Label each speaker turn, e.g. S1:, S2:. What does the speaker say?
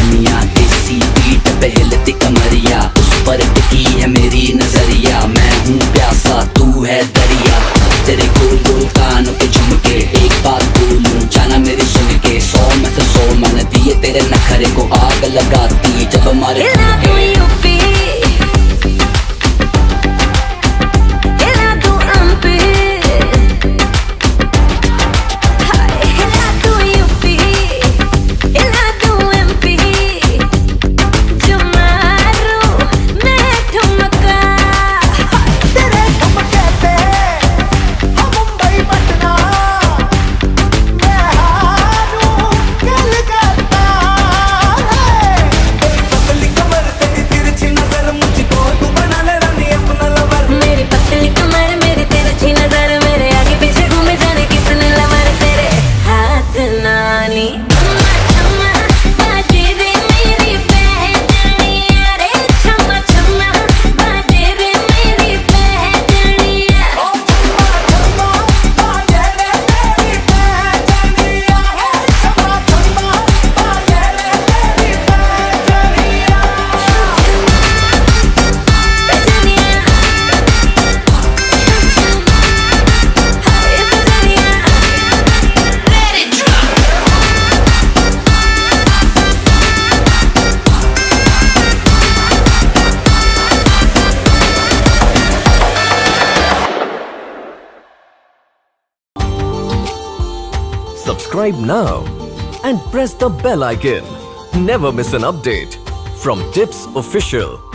S1: दुनिया देसी बीट पे हिलती कमरिया, उस पर टिकी है मेरी नजरिया। मैं हूँ प्यासा तू है दरिया, तेरे गोल गोल कानों के झुमके। एक बात बोलूं जाना मेरी सुन के, 100 में से 100 मन दिए तेरे नखरे को आग लगाती जब हमारे
S2: Subscribe now and press the bell icon. Never miss an update from Tips Official.